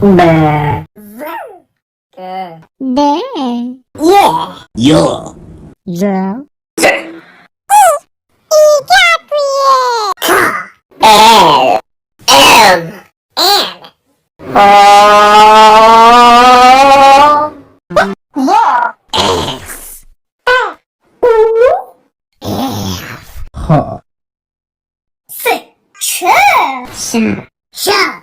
Bè. Đẻ. Yeah. Yo. Giờ. L. M. N. O. Yeah. S. U. F. Huh. S. Ch. Sh. Sh.